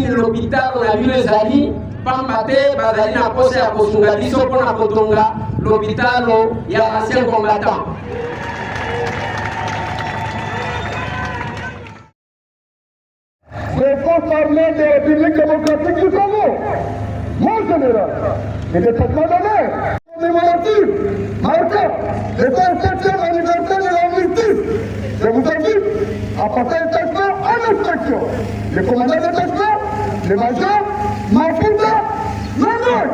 L'hôpital on a vu les amis pambate bazali na posa ya kosunga biso pona kotonga l'hôpital ya ancien combattant. Les forces armées de la République démocratique du Congo, mon général, et des traitements d'honneur, commémoratifs, marquant le 27e anniversaire de l'amnistie. Je vous invite à passer un détachement en inspection. Le commandant de détachement, le major, Mafuta, Manuel.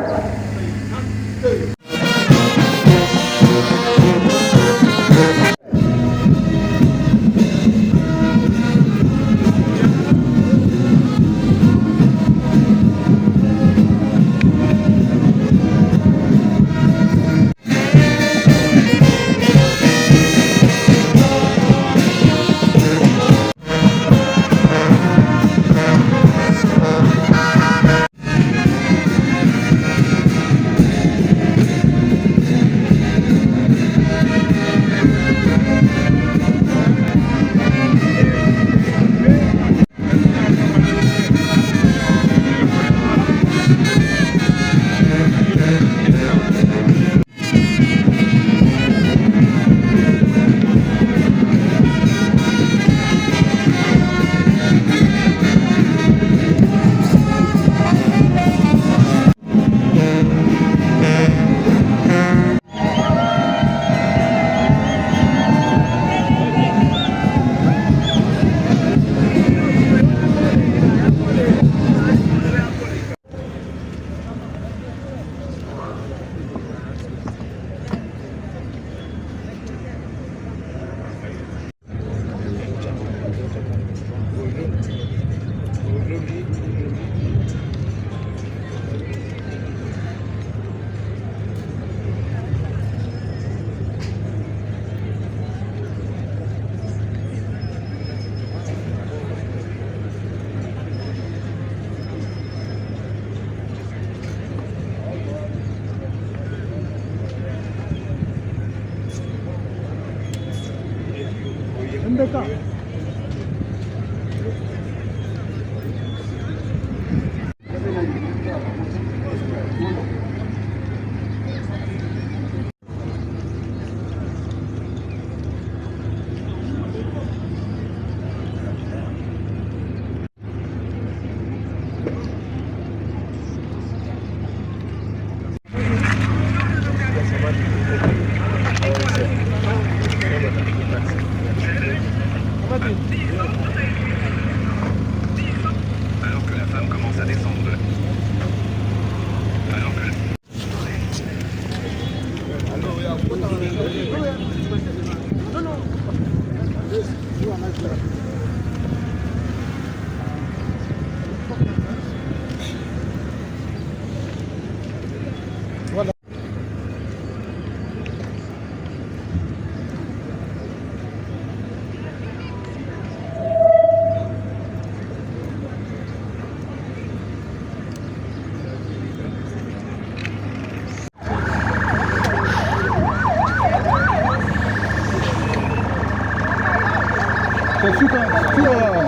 Alors que la femme commence à descendre.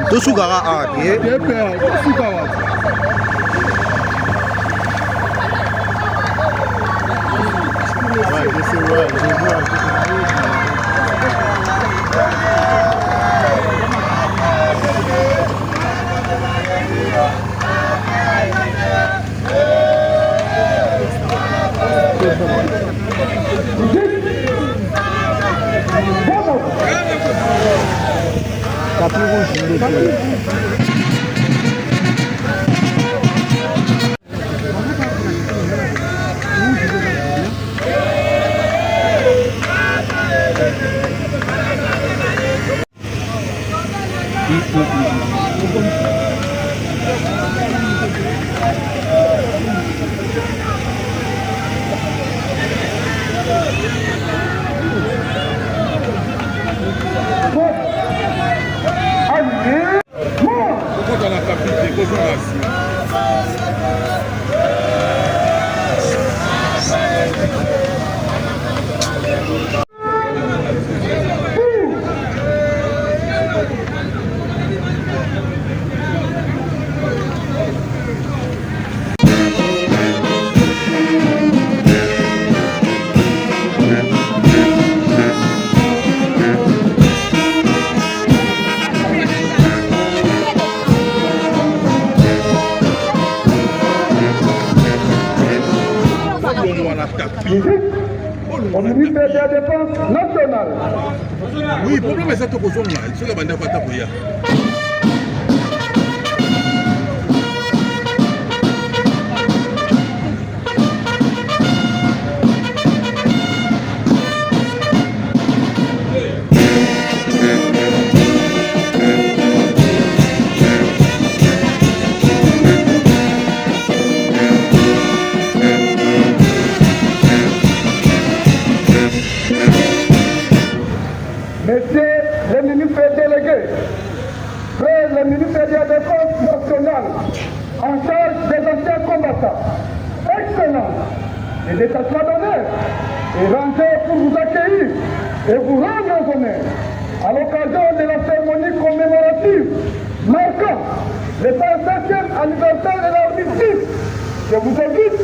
Tosugara ati. Ici, au ministère de la Défense nationale. Oui, le problème est que c'est que c'est que Monsieur le ministre délégué, Frère le ministre de la Défense nationale, en charge des anciens combattants, excellent, les détachements d'honneur est rangé pour vous accueillir et vous rendre honneur à l'occasion de la cérémonie commémorative marquant le 35e anniversaire de l'armistice. Je vous invite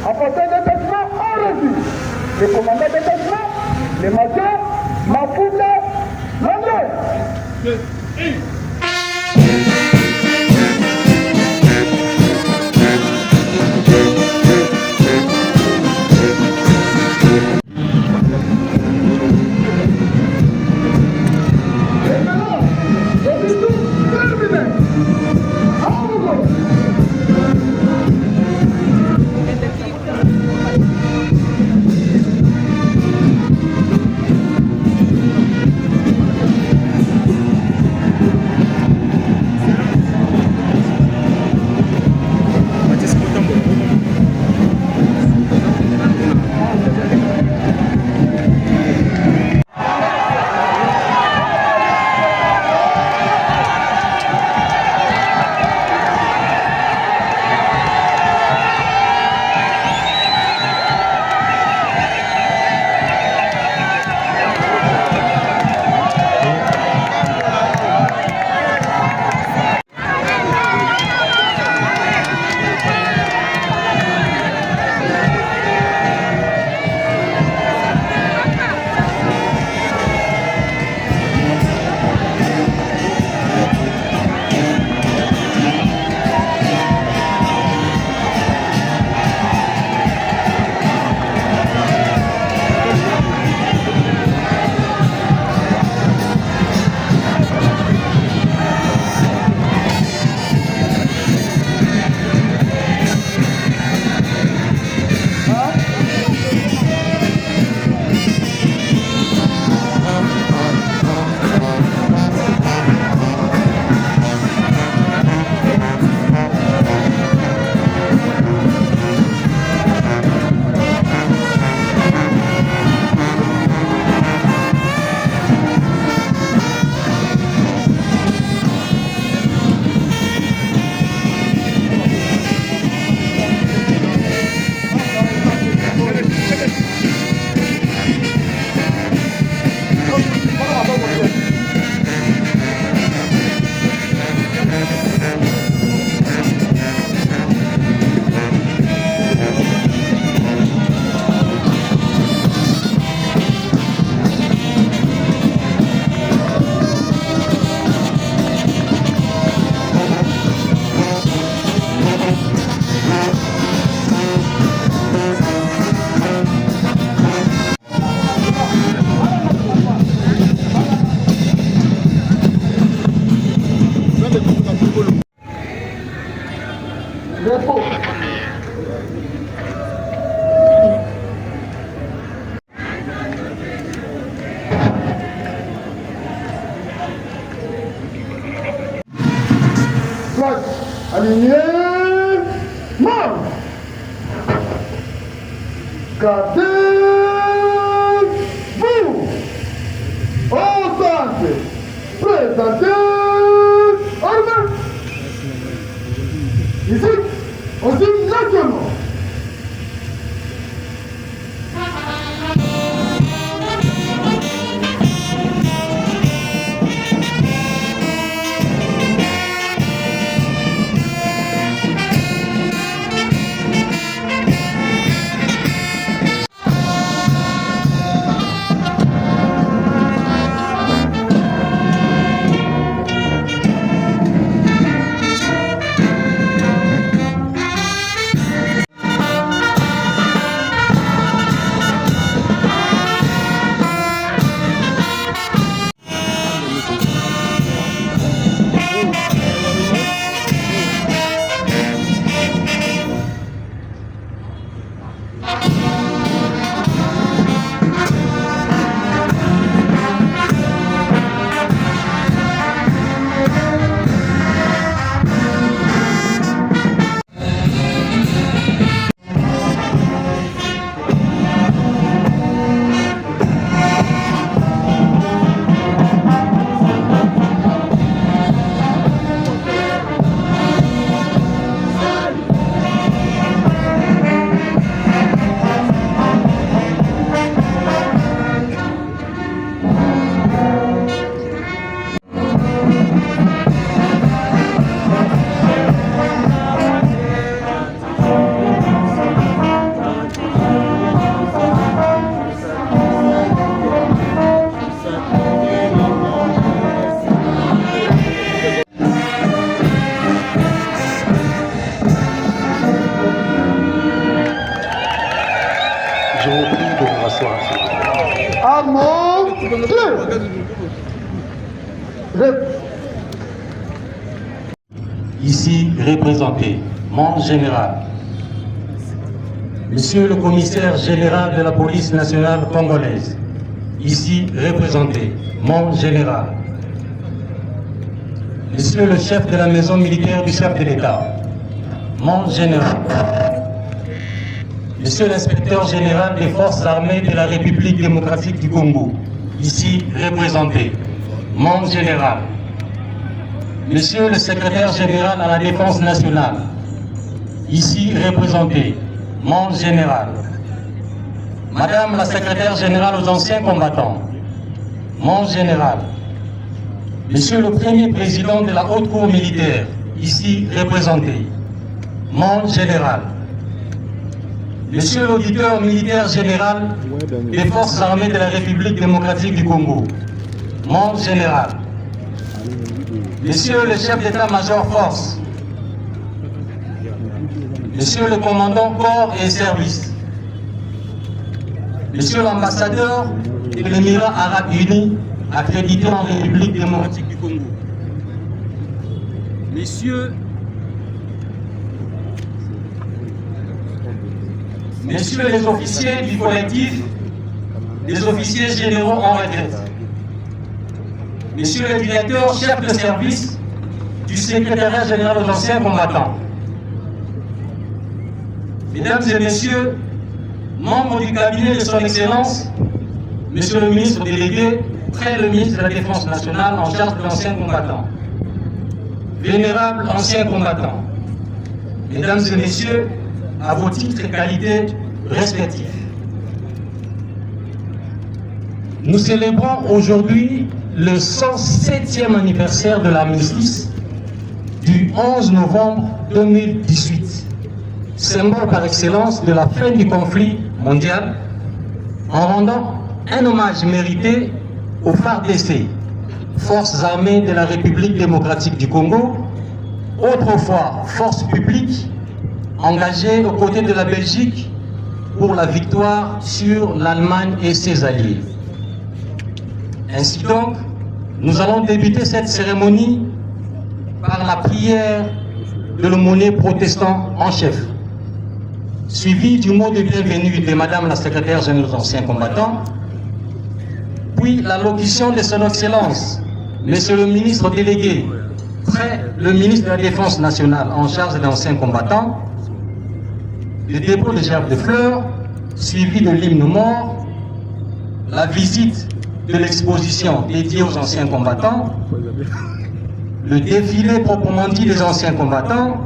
à porter un détachement en revue. Le commandant de détachement, le major Mafuta Landais. Aligné, marche. Gardez-vous. Au centre, présentez armée. Ici, on dit nationaux. s'asseoir. À mon tour. Ici représenté, mon général, Monsieur le commissaire général de la police nationale congolaise, ici représenté, mon général, Monsieur le chef de la maison militaire du chef de l'État, mon général, Monsieur l'inspecteur général des forces armées de la République démocratique du Congo, ici représenté, mon général, Monsieur le secrétaire général à la défense nationale, ici représenté, mon général, Madame la secrétaire générale aux anciens combattants, mon général, Monsieur le premier président de la haute cour militaire, ici représenté, mon général, Monsieur l'auditeur militaire général des forces armées de la République démocratique du Congo, mon général, Monsieur le chef d'état-major force, Monsieur le commandant corps et service, Monsieur l'ambassadeur de l'Émirat arabe uni accrédité en République démocratique du Congo, Messieurs les officiers du collectif des officiers généraux en retraite, Monsieur le directeur chef de service du secrétariat général aux anciens combattants, Mesdames et Messieurs, membres du cabinet de son Excellence, Monsieur le ministre délégué, près le ministre de la Défense nationale en charge de l'ancien combattant, vénérables anciens combattants, Mesdames et Messieurs, à vos titres et qualités respectifs. Nous célébrons aujourd'hui le 107e anniversaire de l'armistice du 11 novembre 2018, symbole par excellence de la fin du conflit mondial, en rendant un hommage mérité aux FARDC, Forces armées de la République démocratique du Congo, autrefois forces publiques engagées aux côtés de la Belgique pour la victoire sur l'Allemagne et ses alliés. Ainsi donc, nous allons débuter cette cérémonie par la prière de l'aumônier protestant en chef, suivi du mot de bienvenue de Madame la secrétaire générale aux anciens combattants, puis l'allocution de son Excellence, Monsieur le ministre délégué, près le ministre de la Défense nationale en charge des anciens combattants, le dépôt de gerbes de fleurs, suivi de l'hymne mort, la visite de l'exposition dédiée aux anciens combattants, le défilé proprement dit des anciens combattants,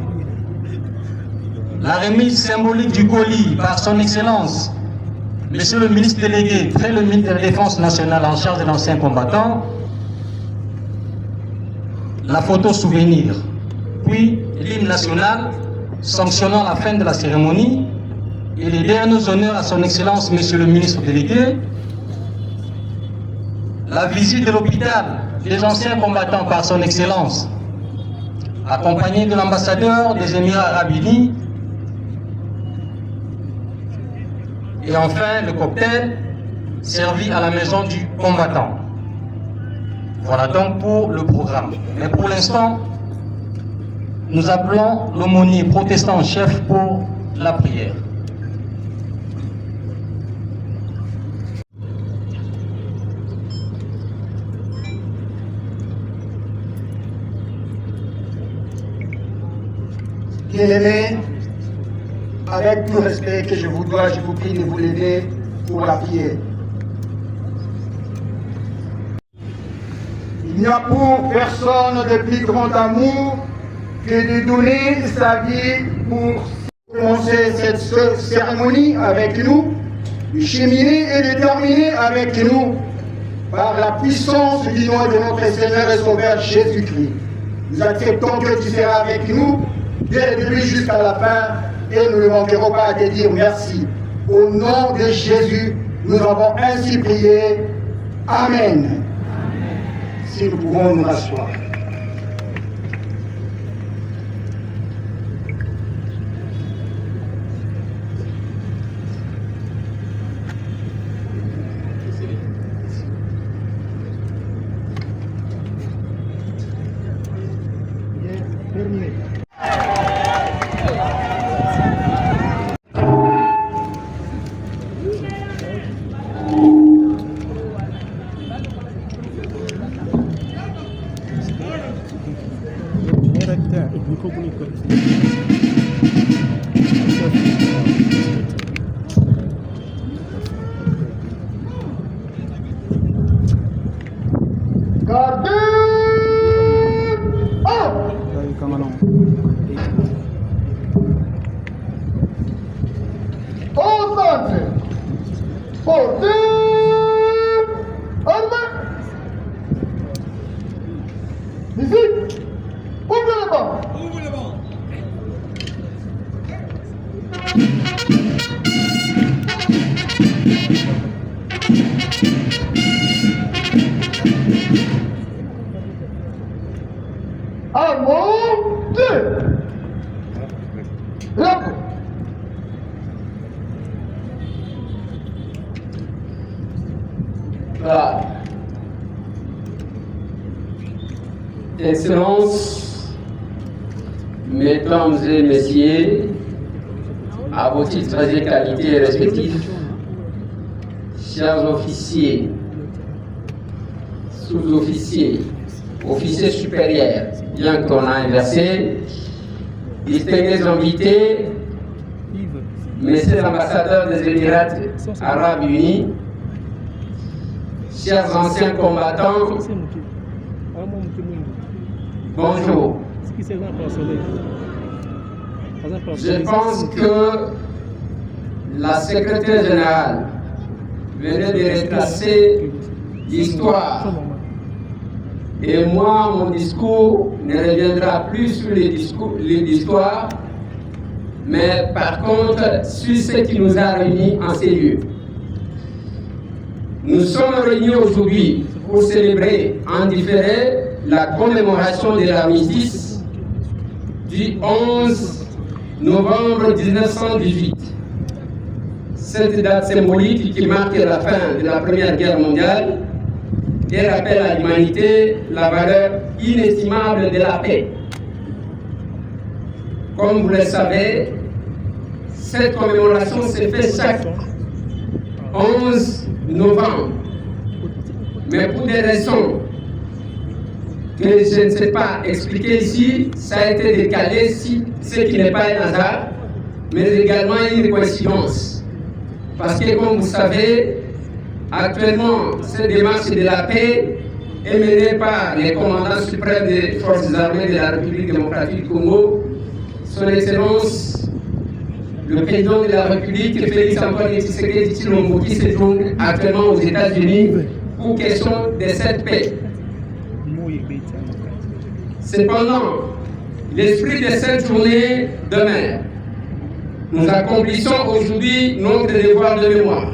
la remise symbolique du colis par son Excellence, Monsieur le ministre délégué, près le ministre de la Défense nationale en charge des anciens combattants, la photo souvenir, puis l'hymne national sanctionnant la fin de la cérémonie et les derniers honneurs à son Excellence, Monsieur le ministre délégué, la visite de l'hôpital des anciens combattants par son Excellence, accompagné de l'ambassadeur des Émirats arabes unis, et enfin le cocktail servi à la maison du combattant. Voilà donc pour le programme. Mais pour l'instant, nous appelons l'aumônier protestant en chef pour la prière. Bien-aimés, avec tout respect que je vous dois, je vous prie de vous lever pour la prière. Il n'y a pour personne de plus grand amour que de donner sa vie pour commencer cette cérémonie avec nous, de cheminer et de terminer avec nous par la puissance du nom de notre Seigneur et Sauveur Jésus-Christ. Nous acceptons que tu seras avec nous dès le début jusqu'à la fin et nous ne manquerons pas à te dire merci. Au nom de Jésus, nous avons ainsi prié. Amen. Si nous pouvons nous rasseoir. Voilà. Excellences, Mesdames et Messieurs, à vos titres et qualités respectifs, chers officiers, sous-officiers, officiers supérieurs, bien qu'on a inversé, distingués invités, messieurs ambassadeurs des Émirats Arabes Unis, chers anciens combattants, bonjour. Je pense que la secrétaire générale venait de retracer l'histoire. Et moi, mon discours ne reviendra plus sur l'histoire, mais par contre sur ce qui nous a réunis en ces lieux. Nous sommes réunis aujourd'hui pour célébrer en différé la commémoration de l'armistice du 11 novembre 1918. Cette date symbolique qui marque la fin de la Première Guerre mondiale et rappelle à l'humanité la valeur inestimable de la paix. Comme vous le savez, cette commémoration se fait chaque 11 novembre. Mais pour des raisons que je ne sais pas expliquer ici, ça a été décalé, ce qui n'est pas un hasard, mais également une coïncidence. Parce que, comme vous savez, actuellement, cette démarche de la paix est menée par les commandants suprêmes des forces armées de la République démocratique du Congo, Son Excellence, le président de la République, Félix Antoine Tshisekedi Tshilombo, qui se trouve actuellement aux États-Unis pour question de cette paix. Cependant, l'esprit de cette journée demeure. Nous accomplissons aujourd'hui notre devoir de mémoire,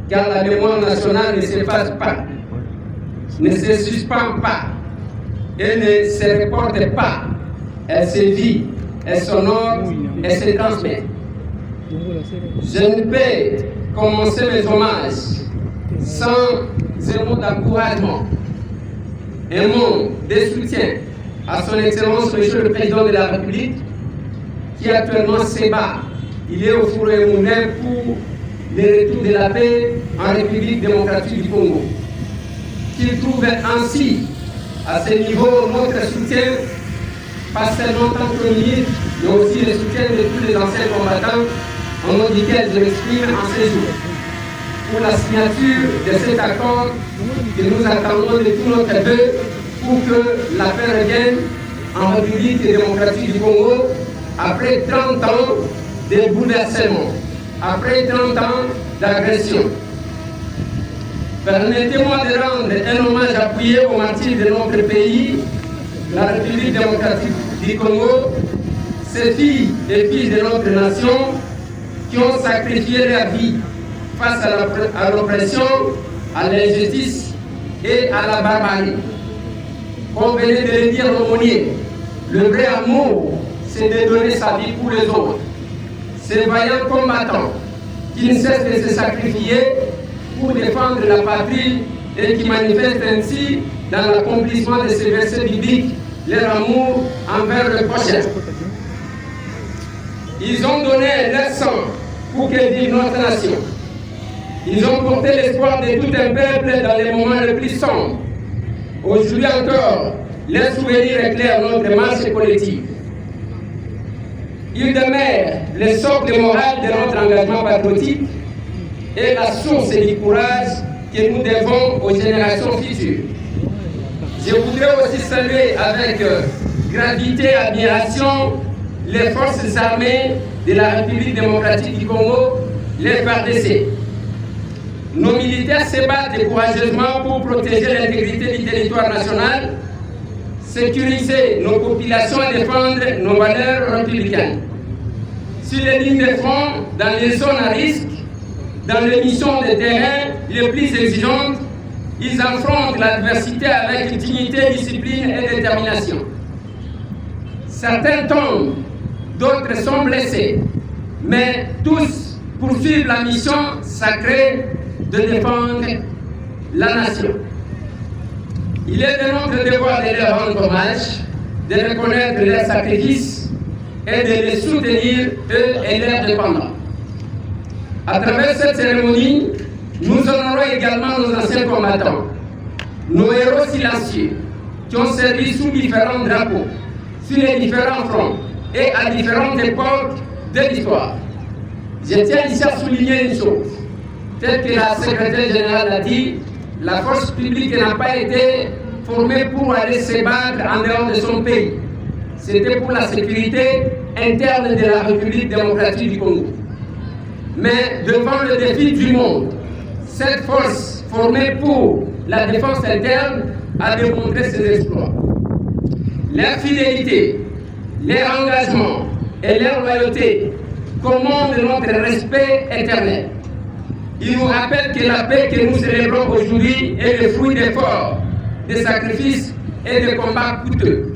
car la mémoire nationale ne s'efface pas, ne se suspend pas et ne se reporte pas. Elle se vit, elle s'honore, elle se transmet. Je ne peux commencer mes hommages sans un mot d'encouragement, un mot de soutien à son Excellence, Monsieur le Président de la République, qui actuellement se bat. Il est au four et au moulin pour le retour de la paix en République démocratique du Congo. Qu'il trouve ainsi, à ce niveau, notre soutien, pas seulement en tant que ministre, mais aussi le soutien de tous les anciens combattants, au nom duquel je m'exprime en ces jours, pour la signature de cet accord que nous attendons de tout notre vœu pour que la paix revienne en République démocratique du Congo après 30 ans de bouleversement, après 30 ans d'agression. Permettez-moi de rendre un hommage appuyé aux martyrs de notre pays, la République démocratique du Congo, ces filles et fils de notre nation qui ont sacrifié leur vie face à l'oppression, à l'injustice et à la barbarie. Comme venait de le dire l'aumônier, le vrai amour, c'est de donner sa vie pour les autres. Ces vaillants combattants qui ne cessent de se sacrifier pour défendre la patrie et qui manifestent ainsi dans l'accomplissement de ces versets bibliques leur amour envers le prochain. Ils ont donné leur sang pour que vive notre nation. Ils ont porté l'espoir de tout un peuple dans les moments les plus sombres. Aujourd'hui encore, leur souvenir éclaire notre marche collective. Il demeure le socle moral de notre engagement patriotique et la source du courage que nous devons aux générations futures. Je voudrais aussi saluer avec gravité et admiration les forces armées de la République démocratique du Congo, les FARDC. Nos militaires se battent courageusement pour protéger l'intégrité du territoire national, sécuriser nos populations et défendre nos valeurs républicaines. Sur les lignes de front, dans les zones à risque, dans les missions de terrain les plus exigeantes, ils affrontent l'adversité avec dignité, discipline et détermination. Certains tombent d'autres sont blessés, mais tous poursuivent la mission sacrée de défendre la nation. Il est de notre devoir de leur rendre hommage, de reconnaître leurs sacrifices et de les soutenir, eux et leurs dépendants. À travers cette cérémonie, nous honorons également nos anciens combattants, nos héros silencieux, qui ont servi sous différents drapeaux, sur les différents fronts et à différentes époques de l'histoire. Je tiens ici à souligner une chose, telle que la secrétaire générale a dit, la force publique n'a pas été formée pour aller se battre en dehors de son pays. C'était pour la sécurité interne de la République démocratique du Congo. Mais devant le défi du monde, cette force formée pour la défense interne a démontré ses exploits. Leur fidélité, leur engagement et leur loyauté commandent notre respect éternel. Il nous rappelle que la paix que nous célébrons aujourd'hui est le fruit d'efforts, de sacrifices et de combats coûteux.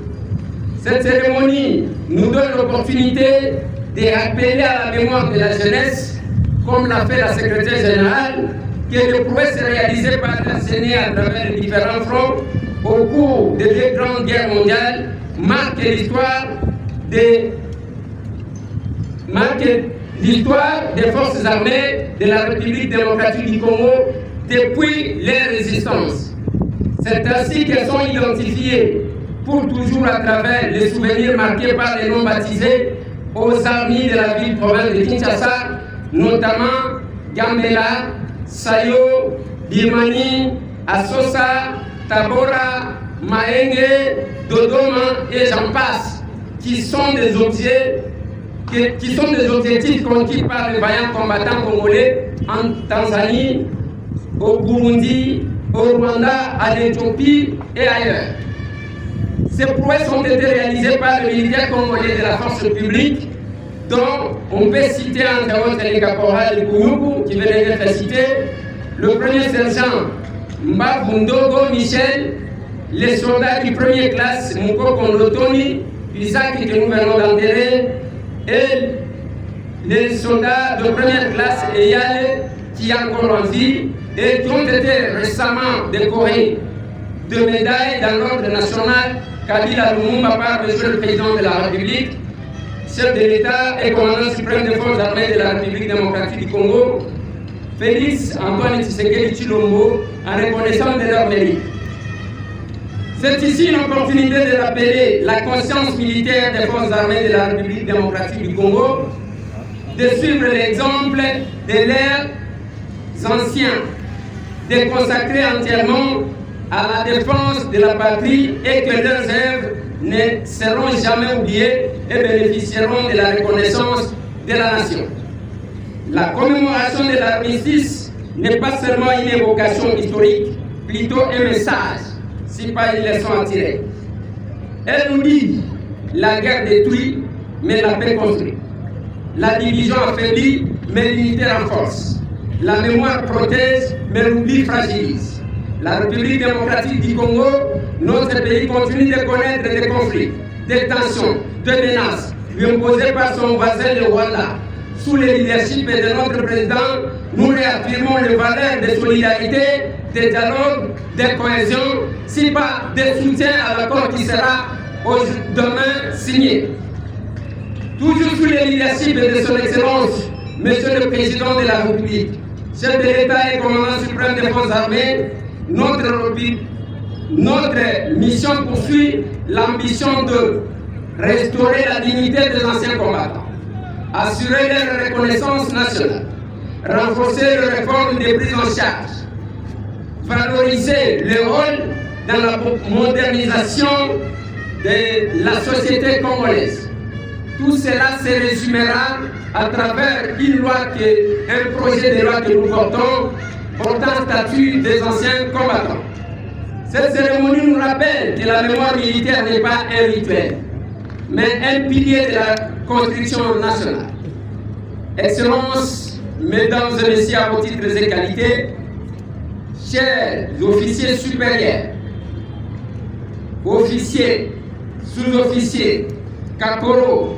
Cette cérémonie nous donne l'opportunité de rappeler à la mémoire de la jeunesse, comme l'a fait la secrétaire générale, que les prouesses réalisées par l'enseignant à travers les différents fronts au cours des deux grandes guerres mondiales marquent l'histoire des forces armées de la République démocratique du Congo depuis leur résistance. C'est ainsi qu'elles sont identifiées pour toujours à travers les souvenirs marqués par les noms baptisés aux armées de la ville-province de Kinshasa, notamment Gambela, Sayo, Birmanie, Asosa, Tabora, Mahenge, Dodoma et j'en passe, qui sont des objectifs conquis par les vaillants combattants congolais en Tanzanie, au Burundi, au Rwanda, à l'Éthiopie et ailleurs. Ces prouesses ont été réalisées par les militaires congolais de la force publique, dont on peut citer entre autres le caporal Kouyoubou, qui venait d'être cité, le premier sergent Mbabundogo Michel, les soldats du premier classe Mouko Kondotoni, Isaac que nous venons d'enterrer, et les soldats de première classe Eyale, qui est encore en vie, et qui ont été récemment décorés de médailles dans l'ordre national Kabila Lumumba par le président de la République, chef de l'État et commandant suprême des forces armées de la République démocratique du Congo, Félix Antoine Tshisekedi Tshilombo, en reconnaissance de leur mérite. C'est ici une opportunité de rappeler la conscience militaire des forces armées de la République démocratique du Congo, de suivre l'exemple de leurs anciens, de consacrer entièrement à la défense de la patrie et que leurs œuvres ne seront jamais oubliées et bénéficieront de la reconnaissance de la nation. La commémoration de l'armistice n'est pas seulement une évocation historique, plutôt un message, si pas une leçon à tirer. Elle nous dit la guerre détruit, mais la paix construit. La division affaiblit, mais l'unité renforce. La mémoire protège, mais l'oubli fragilise. La République démocratique du Congo, notre pays continue de connaître des conflits, des tensions, des menaces, lui imposées par son voisin le Rwanda. Sous le leadership de notre président, nous réaffirmons les valeurs de solidarité, de dialogue, de cohésion, si pas de soutien à l'accord qui sera demain signé. Toujours sous le leadership de son Excellence, Monsieur le Président de la République, chef de l'État et commandant suprême des forces armées, notre mission poursuit l'ambition de restaurer la dignité des anciens combattants, assurer leur reconnaissance nationale, renforcer les réformes des prises en charge, valoriser le rôle dans la modernisation de la société congolaise. Tout cela se résumera à travers un projet de loi que nous portons portant statut des anciens combattants. Cette cérémonie nous rappelle que la mémoire militaire n'est pas un rituel, mais un pilier de la construction nationale. Excellences, Mesdames et Messieurs, à vos titres et qualités, chers officiers supérieurs, officiers, sous-officiers, caporaux,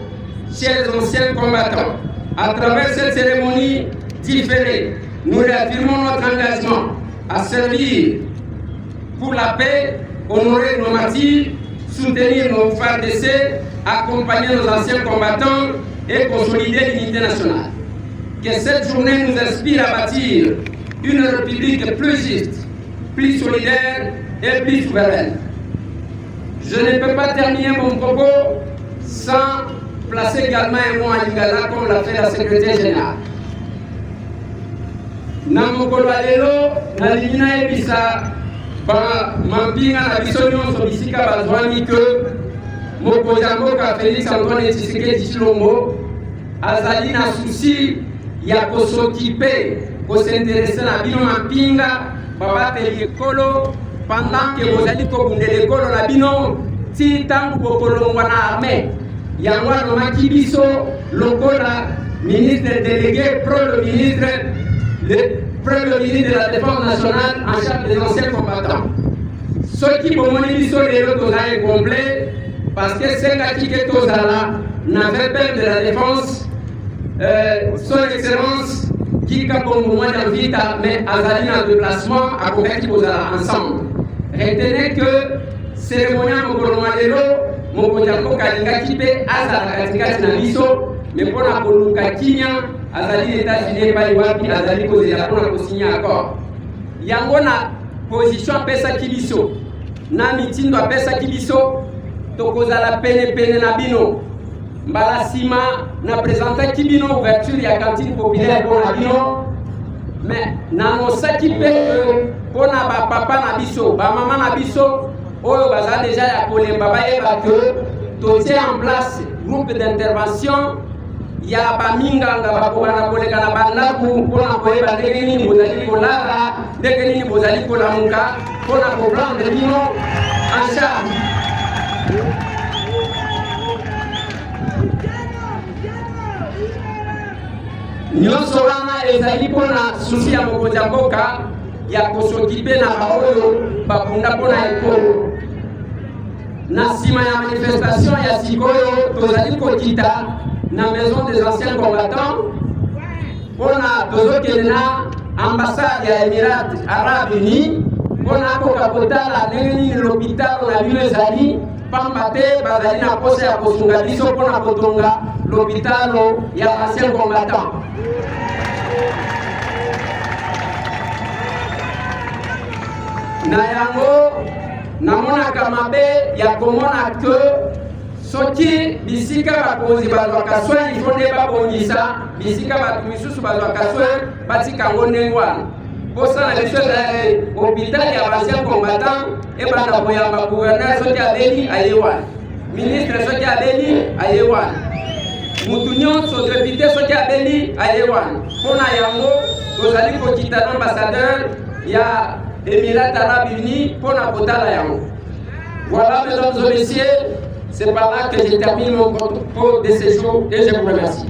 chers anciens combattants, à travers cette cérémonie différée, nous réaffirmons notre engagement à servir pour la paix, honorer nos martyrs, soutenir nos frères d'essai, accompagner nos anciens combattants et consolider l'unité nationale. Que cette journée nous inspire à bâtir une république plus juste, plus solidaire et plus souveraine. Je ne peux pas terminer mon propos sans placer également un mot en lingala comme l'a fait la secrétaire générale. Na mokolo lelo na limina ebisa ba mampinga na biso nyonso bisika bazwani ke mokonzi ya mboka Félix Antoine Tshisekedi Tshilombo azali na susi ya kosokipe kosinterese na bino mampinga babateli ekolo pendant que bozali kobundela ekolo na bino ti ntango bokolongwa na armée yango alongaki biso lokola ministre délégué le premier ministre de la Défense nationale en charge des anciens combattants. Ceux qui bomoni biso lelo tozali incomplet parce que sengaki ke tozala n'avait peur de la défense son excellence Kika Bongo Mwana Vita mais azali na déplacement à kokaki kozala ensemble. Retenez que cérémonie mokolo lelo mokonzi ya mboka alingaki mpe azala katikati na biso me mpona koluka kinya azali États-Unis epai wapi azali kozela mpona kosinya accord yango na position apesaki biso na mitindo apesaki biso tokozala penepene na bino mbala nsima na présentaki bino ouverture ya cantine populaire mpona bino me nanosaki mpe mpona bapapa na biso bamama na biso oyo baza deja ya kolemba bayeba ke totie en place groupe d'intervention ya baminganga bakobana koleka na bandako mpona koyeba ndenge nini bozali kolala ndenge nini bozali kolamuka mpona koprendre bino en charge. Nyonso wana ezali mpona susi ya mokonzi ya mboka ya kosokipe na baoyo bakunda mpona ekolo. Na nsima ya manifestation ya sikoyo tozali kokita na maison des anciens combattants mpona tozokende na ambassade ya Émirats Arabes Unis mpona koka kotala ndenge nini lopitalo na bino ezali pamba te bazali na posa ya kosunga biso mpona kotonga lopitalo ya anciens combattants. Na yango namonaka mabe ya komona ke soki bisika bakonzi bazwaka soin ifo nde babongisa bisika bato misusu bazwaka soin batika yango ndenge wana mposana biso ezali hôpital ya bancien combattant ebanda koyamba gouverneur soki abeli aye wana ministre soki abeli aye wana mutu nyonso député soki abeli aye wana mpona yango tozali kokita na ambassadeur ya Émirats Arabes Unis pour la kotala yango. Voilà, mesdames et messieurs, c'est par là que je termine mon propos de ce jour et je vous remercie.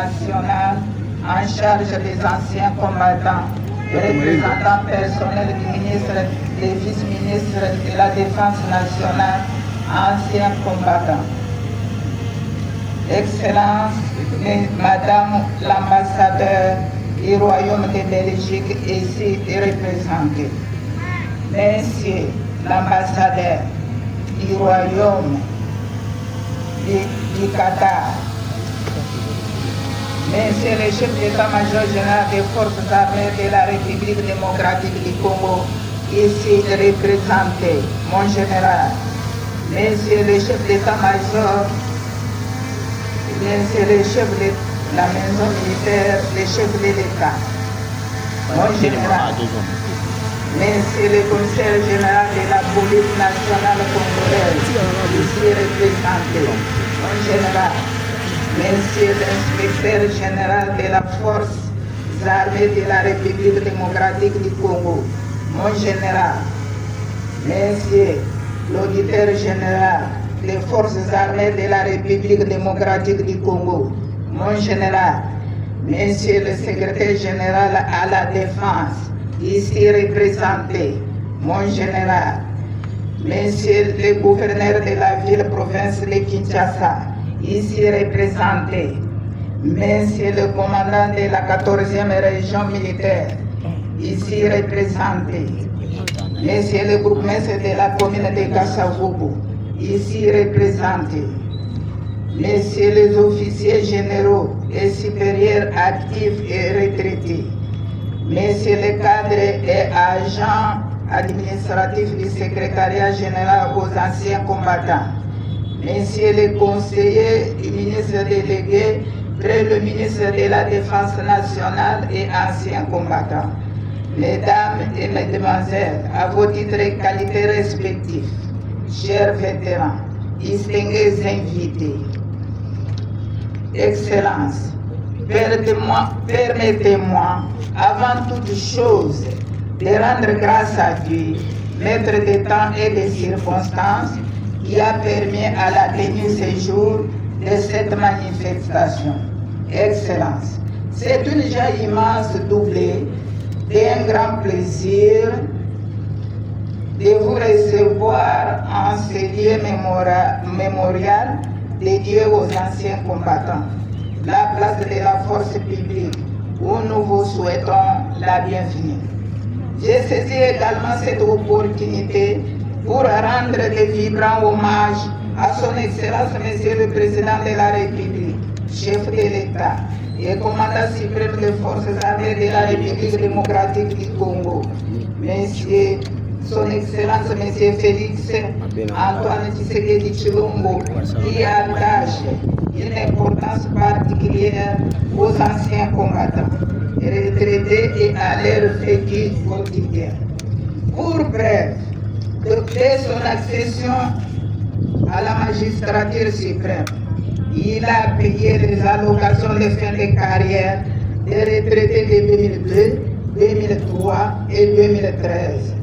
nationale en charge des anciens combattants, représentants personnels du ministre, des vice-ministres de la Défense nationale, anciens combattants. Excellence, Madame l'ambassadeur du Royaume de Belgique ici représentée. Monsieur l'ambassadeur du Royaume du Qatar, Monsieur le chef d'état-major général des forces armées de la République démocratique du Congo, ici représenté, mon général, Monsieur le chef d'état-major, Monsieur le chef de la maison militaire, le chef de l'État, mon général, Monsieur le commissaire général de la police nationale congolaise, ici représenté, mon général, Monsieur l'inspecteur général de la force armée de la République démocratique du Congo, mon général, Monsieur l'auditeur général des forces armées de la République démocratique du Congo, mon général, Monsieur le secrétaire général à la défense, ici représenté, mon général, Monsieur le gouverneur de la ville-province de Kinshasa, ici représenté, Monsieur le commandant de la 14e région militaire, ici représenté, Monsieur le bourgmestre de la commune de Kassavubu, ici représenté, Messieurs les officiers généraux et supérieurs actifs et retraités, Messieurs les cadres et agents administratifs du secrétariat général aux anciens combattants, Messieurs les conseillers du ministre délégué près le ministre de la Défense nationale et anciens combattants, Mesdames et Mesdemoiselles, à vos titres et qualités respectifs, chers vétérans, distingués invités, Excellences, permettez-moi, avant toute chose, de rendre grâce à Dieu, maître des temps et des circonstances, qui a permis à la tenue ce jour de cette manifestation. Excellence, c'est une joie immense doublée d'un grand plaisir de vous recevoir en ce lieu mémorial dédié aux anciens combattants, la place de la force publique où nous vous souhaitons la bienvenue. J'ai saisi également cette opportunité pour rendre de vibrants hommages à son Excellence Monsieur le Président de la République, chef de l'État et commandant suprême des forces armées de la République démocratique du Congo, Monsieur Son Excellence Monsieur Félix Antoine Tshisekedi Tshilombo, qui attache une importance particulière aux anciens combattants, retraités et à leur vécu quotidien. Pour bref, dès son accession à la magistrature suprême, il a payé les allocations de fin de carrière des retraités de 2002, 2003 et 2013.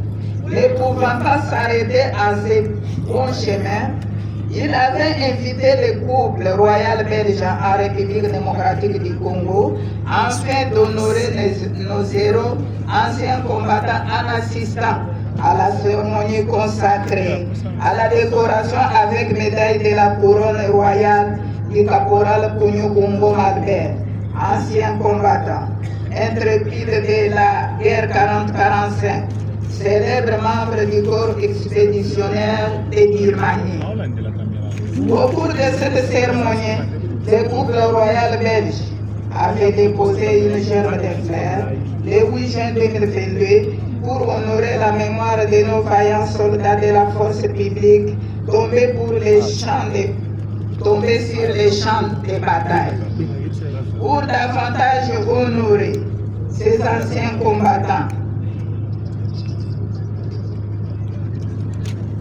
Ne pouvant pas s'arrêter à ce bon chemin, il avait invité le couple royal belge en République démocratique du Congo afin d'honorer nos héros anciens combattants en assistant à la cérémonie consacrée à la décoration avec médaille de la couronne royale du caporal Kounyoukoumbo Albert, ancien combattant, intrépide de la guerre 40-45, célèbre membre du corps expéditionnaire de Birmanie. Au cours de cette cérémonie, le couple royal belge avait déposé une gerbe de fleurs le 8 juin 2022 pour honorer la mémoire de nos vaillants soldats de la force publique tombés sur les champs de bataille. Pour davantage honorer ces anciens combattants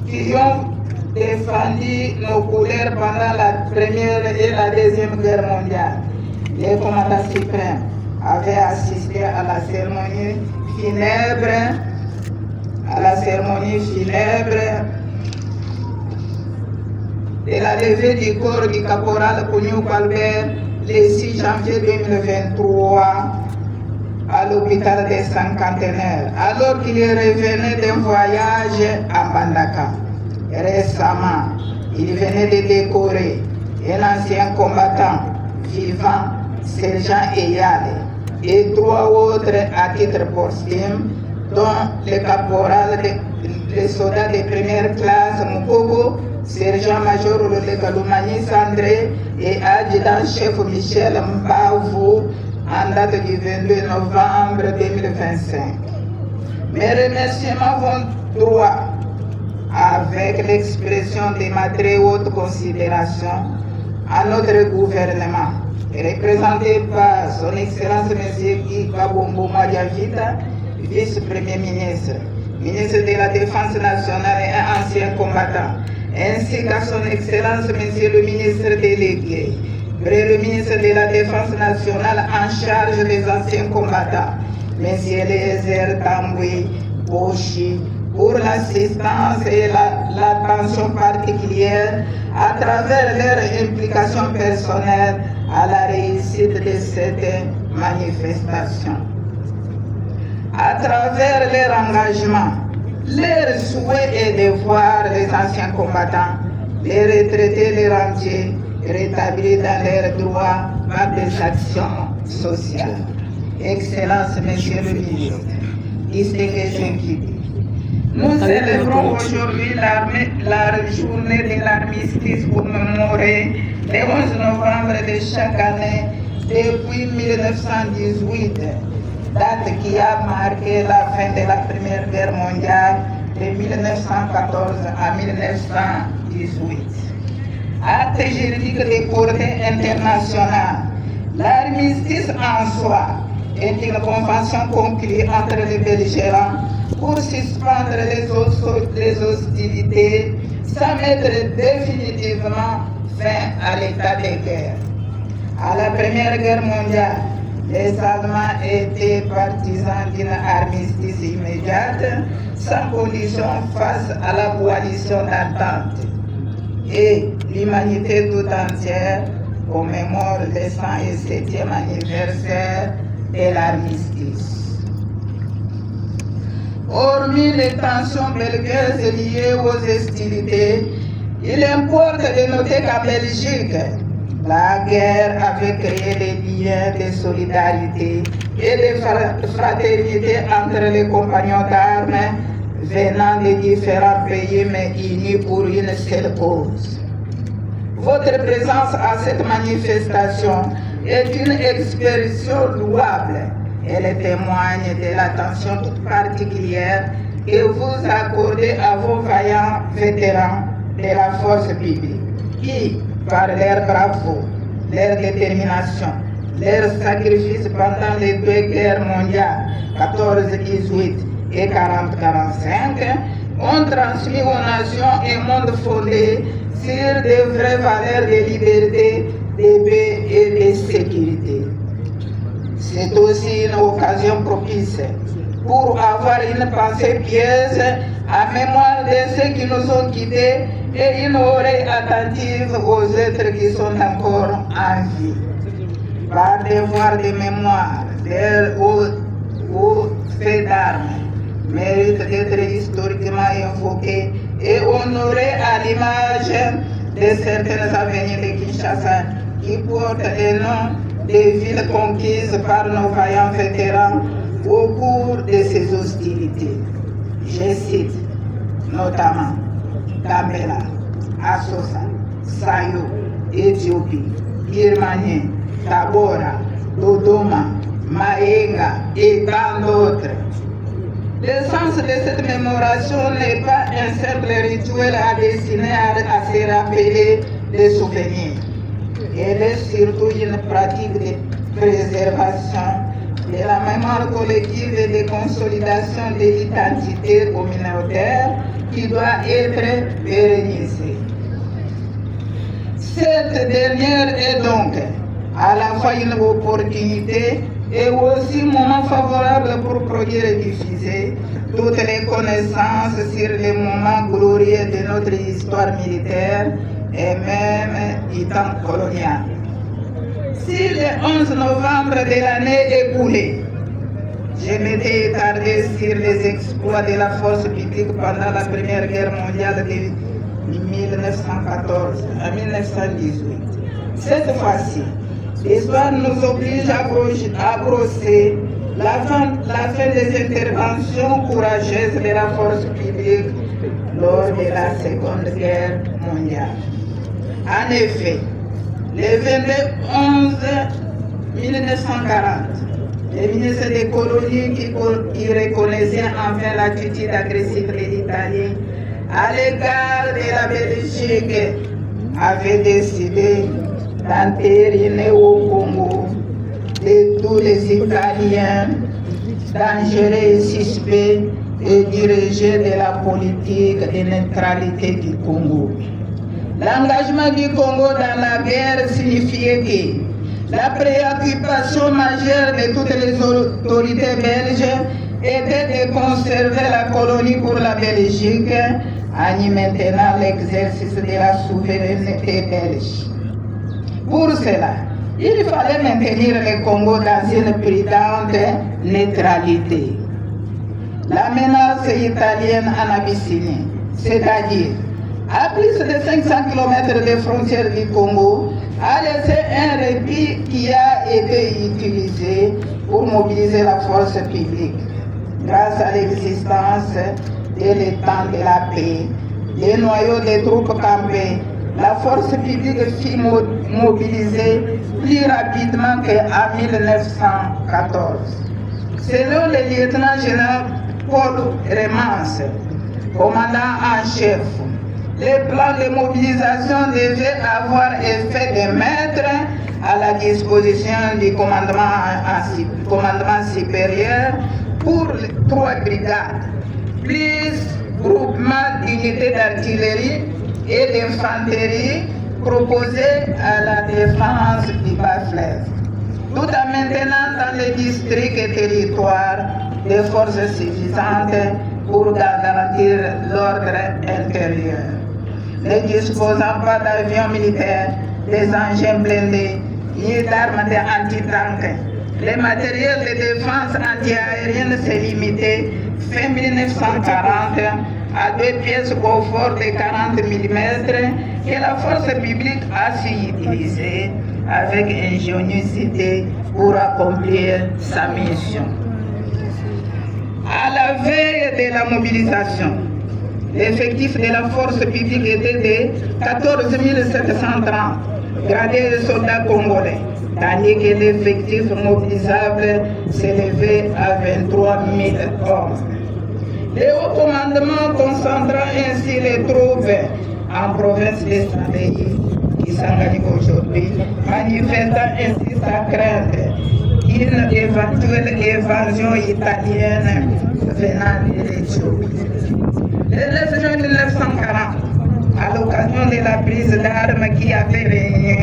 qui ont défendu nos couleurs pendant la Première et la Deuxième Guerre mondiale, le commandant suprême avait assisté à la cérémonie funèbre, de la levée du corps du caporal Kounyoukoumbo Albert le 6 janvier 2023 à l'hôpital des Cinquantenaires, alors qu'il revenait d'un voyage à Mbandaka. Récemment, il venait de décorer un ancien combattant vivant, sergent Eyale, et 3 autres à titre posthume, dont le caporal des soldats de première classe Mukoko, sergent-major Olole Kaloumani Sandré et adjudant-chef Michel Mbavou en date du 22 novembre 2025. Mes remerciements vont droit avec l'expression de ma très haute considération à notre gouvernement, représenté par son Excellence M. Guy Kabombo Madiavita, vice-premier ministre, ministre de la Défense nationale et ancien combattant, ainsi qu'à son Excellence M. le ministre délégué, le ministre de la Défense nationale en charge des anciens combattants, M. Eliezer Tamboui Boshi, pour l'assistance et l'attention particulière à travers leur implication personnelle à la réussite de cette manifestation. À travers leur engagement, leur souhait est de voir les anciens combattants, les retraités, les rentiers rétablis dans leurs droits par des actions sociales. Excellence, Monsieur le ministre, distingués invités, nous célébrons aujourd'hui la journée de l'armistice commémorée le 11 novembre de chaque année depuis 1918, date qui a marqué la fin de la Première Guerre mondiale de 1914 à 1918. Acte juridique de portée internationale, l'armistice en soi est une convention conclue entre les belligérants pour suspendre les hostilités sans mettre définitivement fin à l'état de guerre. À la Première Guerre mondiale, les Allemands étaient partisans d'une armistice immédiate, sans condition face à la coalition d'entente. Et l'humanité tout entière commémore le 107e anniversaire de l'armistice. Hormis les tensions belliqueuses liées aux hostilités, il importe de noter qu'en Belgique, la guerre avait créé des liens de solidarité et de fraternité entre les compagnons d'armes venant de différents pays mais unis pour une seule cause. Votre présence à cette manifestation est une expression louable. Elle témoigne de l'attention toute particulière que vous accordez à vos vaillants vétérans de la force publique qui, par leur bravoure, leur détermination, leur sacrifice pendant les 2 guerres mondiales, 14-18 et 40-45, ont transmis aux nations un monde fondé sur de vraies valeurs de liberté, de paix et de sécurité. C'est aussi une occasion propice pour avoir une pensée pieuse en mémoire de ceux qui nous ont quittés et une oreille attentive aux êtres qui sont encore en vie. Par devoir de mémoire, leurs hauts faits d'armes méritent d'être historiquement invoqués et honorés à l'image de certaines avenirs de Kinshasa qui portent les noms des villes conquises par nos vaillants vétérans au cours de ces hostilités. Je cite notamment Gambela, Assosa, Sayo, Éthiopie, Birmanie, Tabora, Dodoma, Maenga et tant d'autres. Le sens de cette mémoration n'est pas un simple rituel à destiné à se rappeler des souvenirs. Elle est surtout une pratique de préservation de la mémoire collective et de consolidation de l'identité communautaire qui doit être pérennisée. Cette dernière est donc à la fois une opportunité et aussi un moment favorable pour produire et diffuser toutes les connaissances sur les moments glorieux de notre histoire militaire et même du temps colonial. Si le 11 novembre de l'année écoulée, je m'étais étardé sur les exploits de la force publique pendant la Première Guerre mondiale de 1914 à 1918. Cette fois-ci, l'histoire nous oblige à brosser la fin des interventions courageuses de la force publique lors de la Seconde Guerre mondiale. En effet, le 22 11 1940, le ministre des colonies qui reconnaissait enfin l'attitude agressive de l'Italie à l'égard de la Belgique avait décidé d'entériner au Congo de tous les Italiens dangereux et suspects et diriger de la politique de neutralité du Congo. L'engagement du Congo dans la guerre signifiait que la préoccupation majeure de toutes les autorités belges était de conserver la colonie pour la Belgique en y maintenant l'exercice de la souveraineté belge. Pour cela, il fallait maintenir le Congo dans une prudente neutralité. La menace italienne en Abyssinie, c'est-à-dire à plus de 500 km des frontières du Congo, a laissé un répit qui a été utilisé pour mobiliser la force publique. Grâce à l'existence de l'étang de la paix, les noyaux des troupes campées, la force publique fut mobilisée plus rapidement qu'en 1914. Selon le lieutenant-général Paul Remans, commandant en chef, les plans de mobilisation devaient avoir effet de mettre à la disposition du commandement supérieur pour 3 brigades, plus groupements d'unités d'artillerie et d'infanterie proposés à la défense du bas-fleuve, tout en maintenant dans les districts et territoires des forces suffisantes pour garantir l'ordre intérieur. Ne disposant pas d'avions militaires, des engins blindés, ni d'armes anti-tank, le matériel de défense antiaérienne s'est limité fin 1940 à 2 pièces au fort de 40 mm que la force publique a su utiliser avec ingéniosité pour accomplir sa mission. À la veille de la mobilisation, l'effectif de la force publique était de 14 730 gradés de soldats congolais, tandis que l'effectif mobilisable s'élevait à 23 000 hommes. Le haut commandement concentrant ainsi les troupes en province de Saint-Denis, qui s'engage aujourd'hui, manifestant ainsi sa crainte d'une éventuelle évasion italienne venant de l'Éthiopie. Le 9 juin 1940, à l'occasion de la prise d'armes qui avait réuni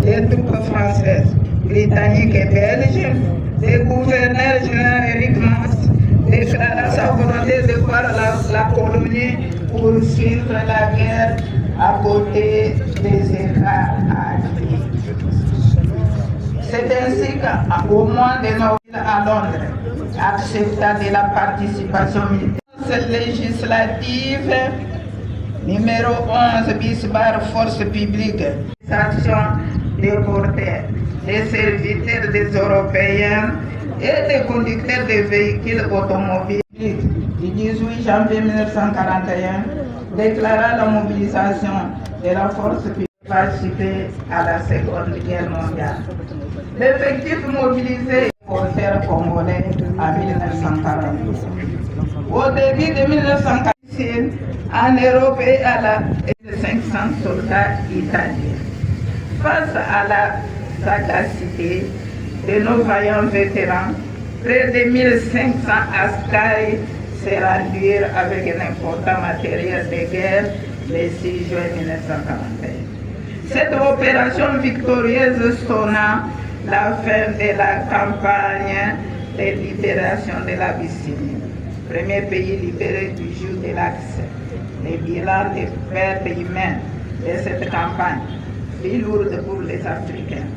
les troupes françaises, britanniques et belges, le gouverneur général Eric Mans déclara sa volonté de voir la colonie poursuivre la guerre à côté des États alliés. C'est ainsi qu'au mois de novembre à Londres, accepta de la participation militaire législative numéro 11 bis bar force publique, action des porteurs, des serviteurs des Européens et des conducteurs de véhicules automobiles du 18 janvier 1941 déclara la mobilisation de la force publique participer à la Seconde Guerre mondiale. L'effectif mobilisé pour faire congolais en 1940. Au début de 1946, en Europe et à la 500 soldats italiens. Face à la sagacité de nos vaillants vétérans, près de 1500 askaris se rendirent avec un important matériel de guerre le 6 juin 1941. Cette opération victorieuse sonna la fin de la campagne de libération de l'Abyssinie, premier pays libéré du jour de l'Axe. Le bilan des pertes humaines de cette campagne fut lourd pour les Africains.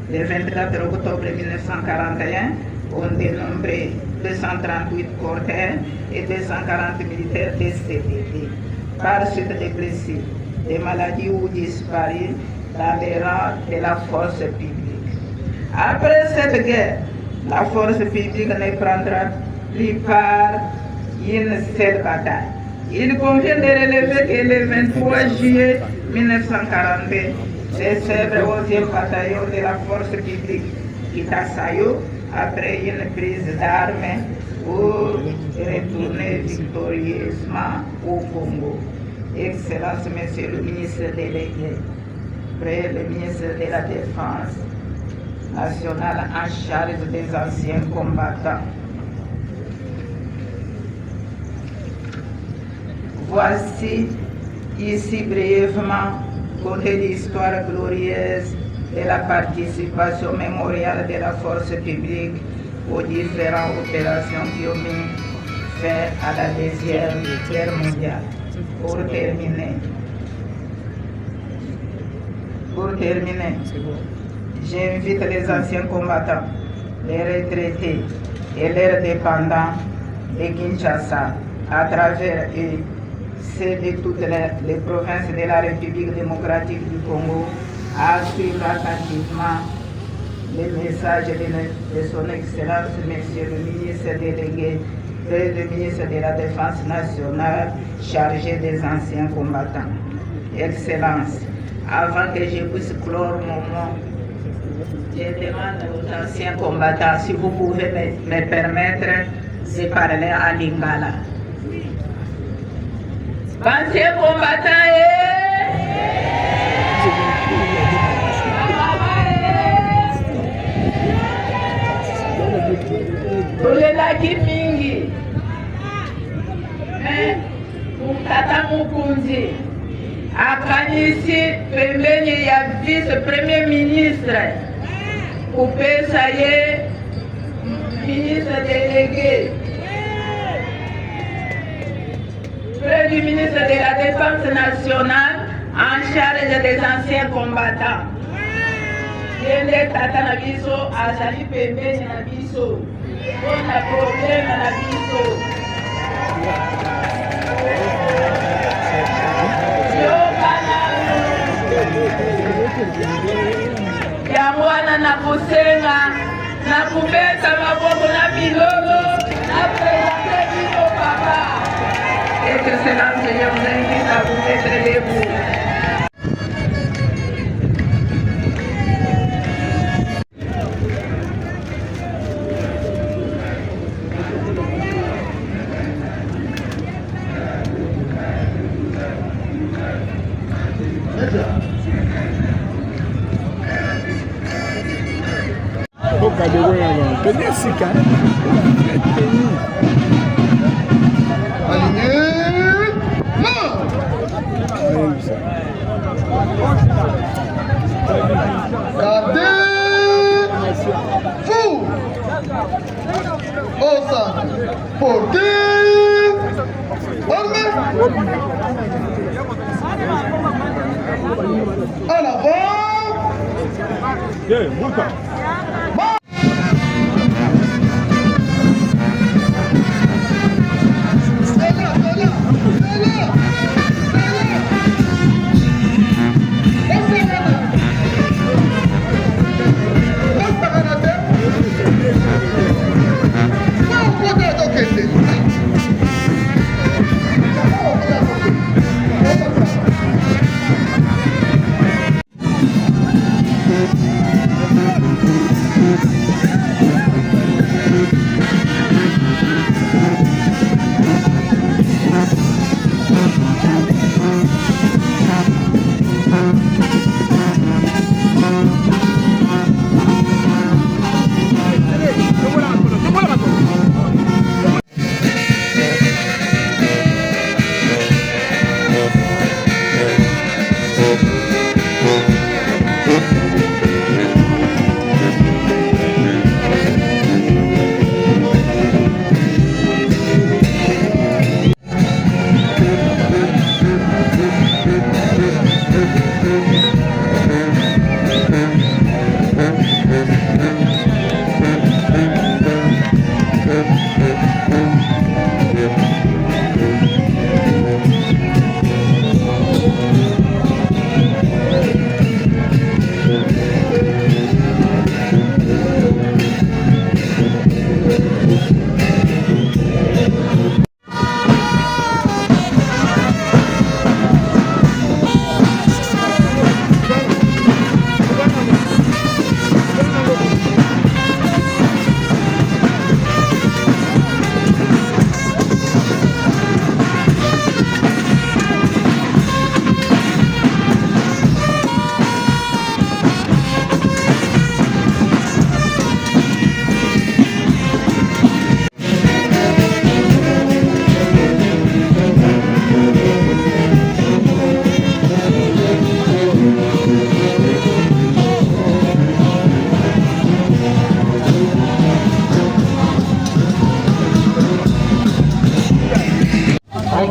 Le 24 octobre 1941, on dénombrait 238 corps et 240 militaires décédés par suite des blessures, des maladies ou disparus dans les rangs de la force publique. Après cette guerre, la force publique ne prendra plus part une seule bataille. Il convient de relever que le 23 juillet 1942, les célèbres 11e bataillon de la force publique quitta Sayo après une prise d'armes pour retourner victorieusement au Congo. Excellence, Monsieur le ministre délégué, près le ministre de la Défense nationale en charge des anciens combattants. Voici ici brièvement conter l'histoire glorieuse de la participation mémoriale de la force publique aux différentes opérations qui ont mis fin à la Deuxième Guerre mondiale. Pour terminer, j'invite les anciens combattants, les retraités et leurs dépendants de Kinshasa, à travers eux, ceux de toutes les provinces de la République démocratique du Congo, à suivre attentivement les messages de son Excellence, Monsieur le ministre délégué, le ministre de la Défense nationale, chargé des anciens combattants. Excellence, avant que je puisse clore mon mot, je demande aux anciens combattants si vous pouvez me permettre de parler à Lingala. Anciens combattants tulelaki mingi Tata Mukunzi akanisi pembeni ya vice premier ministre kupesa ye ministre délégué près du ministre de la Défense nationale en charge des anciens combattants. Yende tata na biso azali pembeni na biso. On a problème na biso. Yango wana na kusenga na kubeta maboko na milolo na présenter bino papa. Excellence, je vous invite à vous mettre debout. Gardez-vous au centre. Portez armée. En avant.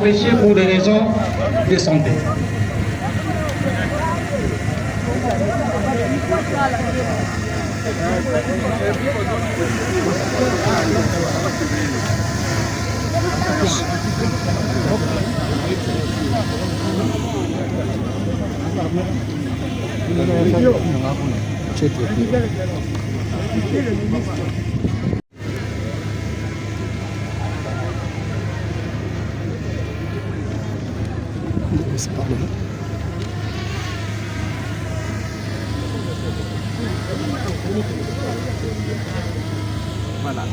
empêcher pour des raisons de santé. Voilà.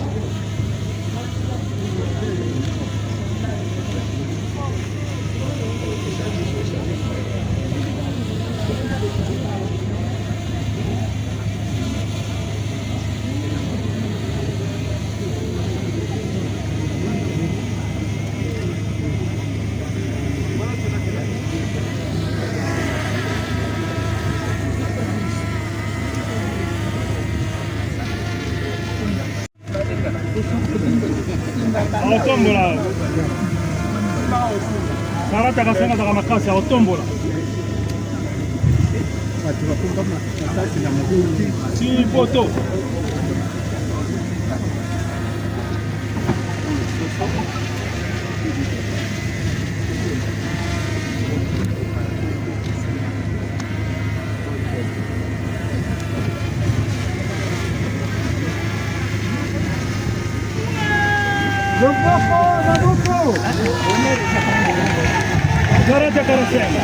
Otombola. Karata kasema za makasi ya otombola. Si poto. Karata karasema.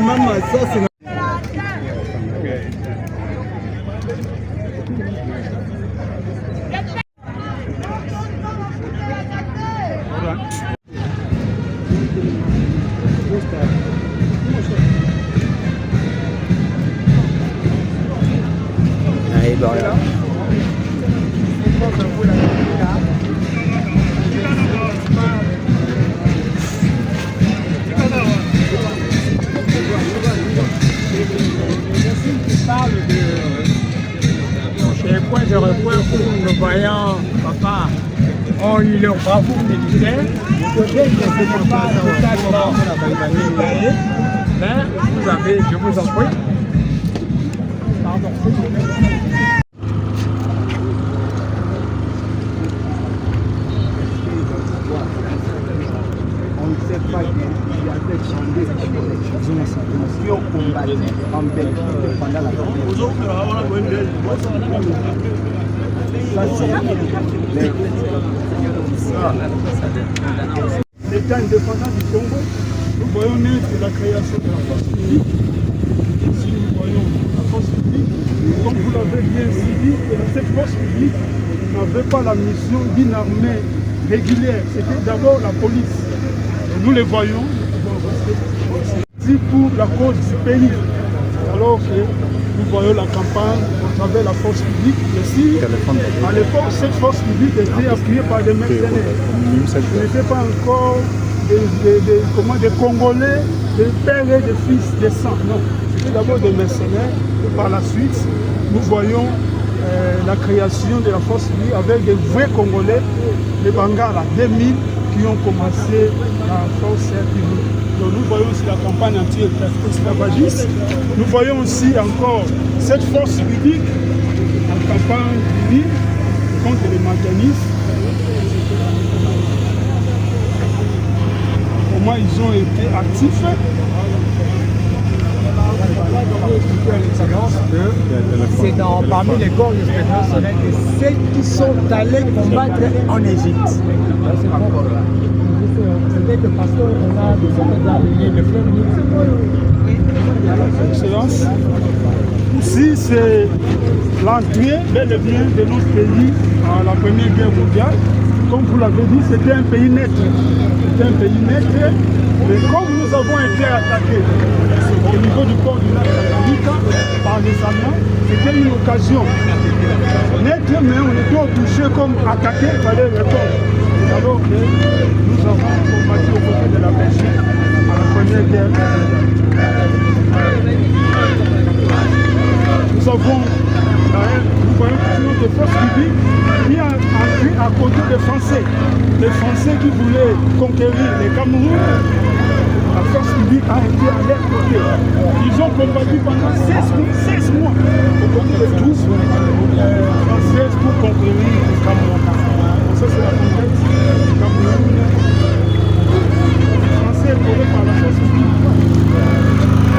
Mama sasa Les points de repère pour nos voyants, papa, ont eu leur bravoure militaire. Peut-être que ce n'est pas totalement détaillé, mais vous avez, je vous en prie. Pardon. on ne sait pas qu'il y a des chandelles qui ont combattu en Belgique pendant la première. Ça, c'est L'État indépendant du Congo, nous voyons naître la création de la force publique. Ici, nous voyons la force publique. Comme vous l'avez bien dit, cette force publique n'avait pas la mission d'une armée régulière. C'était d'abord la police. Et nous les voyons, c'est pour la cause du pays. Alors que nous voyons la campagne à travers la force publique. Ici, à l'époque, cette force publique était appuyée par des mercenaires. Ce n'était pas encore des Congolais, des pères et des fils, des sangs. Non, c'était d'abord des mercenaires. Et par la suite, nous voyons la création de la force publique avec des vrais Congolais, les Bangala, 2000 qui ont commencé la force publique. Donc nous voyons aussi la campagne anti-esclavagiste. Nous voyons aussi encore cette force publique en campagne unie contre les mécanismes. Comment ils ont été actifs. C'est parmi les corps de soleil de ceux qui sont allés combattre en Égypte. C'est que parce qu'on a des alliés de Excellence. Ici, c'est l'entrée bel et bien de notre pays à la Première Guerre mondiale. Comme vous l'avez dit, c'était un pays net. C'était un pays net. Mais comme nous avons été attaqués au niveau du port du lac Tanganyika par les Allemands, c'était une occasion. Net, mais on était touchés comme attaqués, il fallait répondre. Alors que nous avons combattu aux côtés de la Belgique à la Première Guerre mondiale. Nous avons nous voyons toujours des forces libyes qui ont appris à côté des Français. Les Français qui voulaient conquérir les Cameroun, la force libyque a été à leur côté. Ils ont combattu pendant 16 mois au côté des troupes françaises pour conquérir le Cameroun. Ça, c'est la contexte du Cameroun. Les Français épaulés par la force libyque.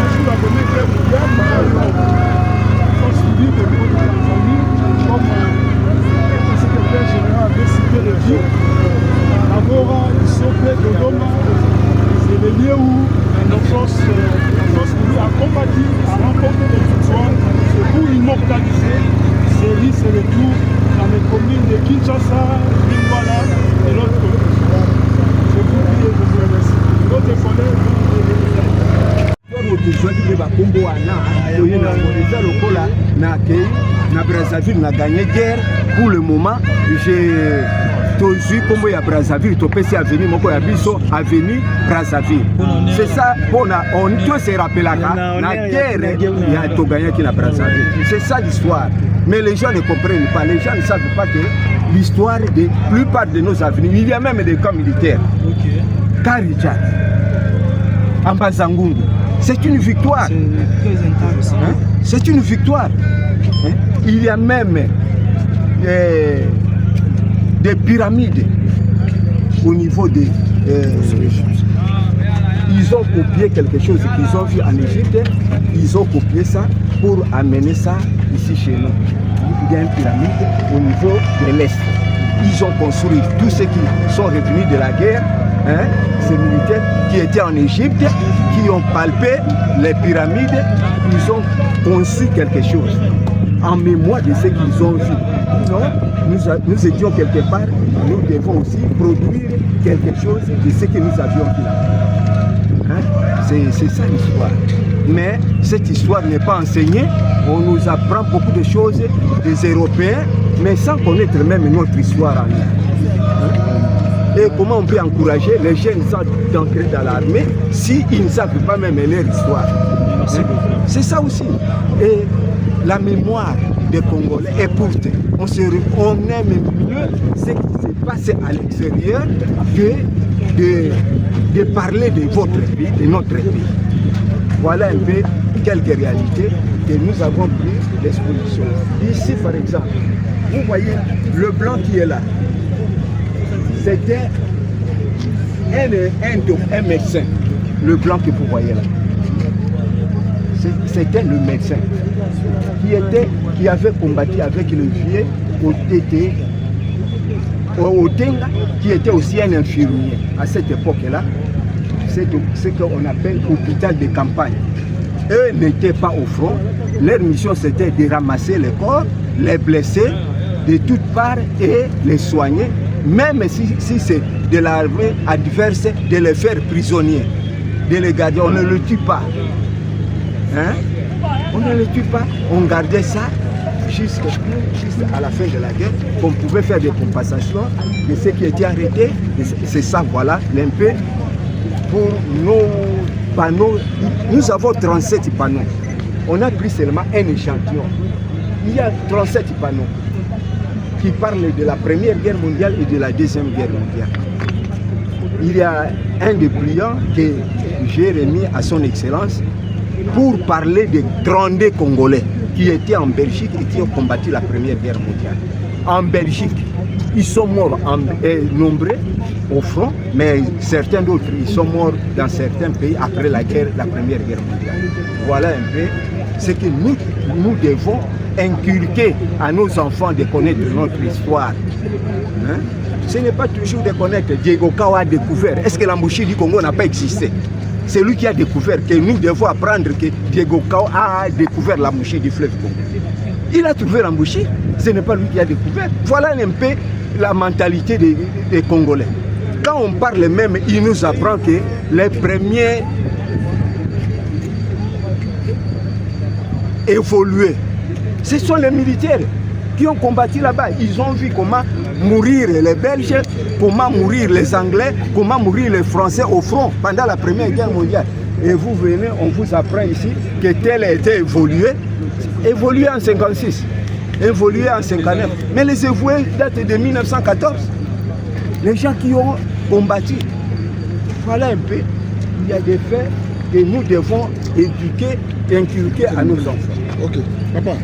Sous la Première Guerre mondiale, la force libyque au niveau de la famille, comme le secrétaire général avait cité le dit, Agora, Isopé, Dodoma, c'est le lieu où la force libyque a combattu, a remporté des victoires, c'est pour immortaliser ces risques et retours dans les communes de Kinshasa, Lingwala et l'autre. Je vous prie et je vous remercie. L'autre collègue, tozwaki bakombo wana toye na eza lokola na kei na Brazzaville na gagné guerre pour le moment j'ai tozwi kombo ya Brazzaville topesi avenue moko ya biso avenue Brazzaville c'est ça pona on to se rappelaka na guerre ya to gagné qui na Brazzaville c'est ça l'histoire mais les gens ne comprennent pas les gens ne savent pas que l'histoire de plupart de nos avenues il y a même des camps militaires Karijat Ambazangungu. C'est une victoire. C'est très intéressant. Hein? C'est une victoire. Hein? Il y a même des pyramides au niveau des... ils ont copié quelque chose qu'ils ont vu en Égypte. Ils ont copié ça pour amener ça ici chez nous. Il y a une pyramide au niveau de l'Est. Ils ont construit tous ceux qui sont revenus de la guerre. Hein, ces militaires qui étaient en Égypte, qui ont palpé les pyramides, ils ont conçu quelque chose en mémoire de ce qu'ils ont vu. Non, nous étions quelque part, nous devons aussi produire quelque chose de ce que nous avions vu là. Hein? C'est ça l'histoire. Mais cette histoire n'est pas enseignée, on nous apprend beaucoup de choses des Européens, mais sans connaître même notre histoire en nous. Hein? Et comment on peut encourager les jeunes d'entrer dans l'armée s'ils ne savent pas même leur histoire. C'est ça aussi. Et la mémoire des Congolais est courte. On aime mieux ce qui s'est passé à l'extérieur que de parler de votre pays, de notre pays. Voilà un peu quelques réalités que nous avons pris l'exposition. Ici par exemple, vous voyez le blanc qui est là. C'était un médecin, le blanc que vous voyez là. C'était le médecin qui avait combattu avec le vieux Otenga, qui était aussi un infirmier. À cette époque-là, c'est ce qu'on appelle hôpital de campagne. Eux n'étaient pas au front. Leur mission, c'était de ramasser les corps, les blessés de toutes parts et les soigner. Même si c'est de l'armée adverse, de les faire prisonniers, de les garder, on ne le tue pas. Hein? On ne le tue pas, on gardait ça jusqu'à la fin de la guerre, qu'on pouvait faire des compensations de ceux qui étaient arrêtés. C'est ça, voilà, un peu pour nos panneaux. Nous avons 37 panneaux. On a pris seulement un échantillon. Il y a 37 panneaux qui parle de la Première Guerre mondiale et de la Deuxième Guerre mondiale. Il y a un dépliant que j'ai remis à son Excellence pour parler des Grandés Congolais qui étaient en Belgique et qui ont combattu la Première Guerre mondiale. En Belgique, ils sont morts nombreux au front, mais certains d'autres, ils sont morts dans certains pays après la Première Guerre mondiale. Voilà un peu ce que nous devons inculquer à nos enfants de connaître notre histoire. Hein? Ce n'est pas toujours de connaître. Diego Kao a découvert. Est-ce que la mouchie du Congo n'a pas existé? C'est lui qui a découvert, que nous devons apprendre que Diego Kao a découvert la mouchie du fleuve Congo. Il a trouvé la mouchie, ce n'est pas lui qui a découvert. Voilà un peu la mentalité des Congolais. Quand on parle même, il nous apprend que les premiers évolués, ce sont les militaires qui ont combattu là-bas. Ils ont vu comment mourir les Belges, comment mourir les Anglais, comment mourir les Français au front pendant la Première Guerre mondiale. Et vous venez, on vous apprend ici que tel a été évolué en 56. évolué en 59. Mais les avoués datent de 1914. Les gens qui ont combattu. Voilà un peu, il y a des faits que nous devons éduquer et inculquer à nos enfants. Ok, papa.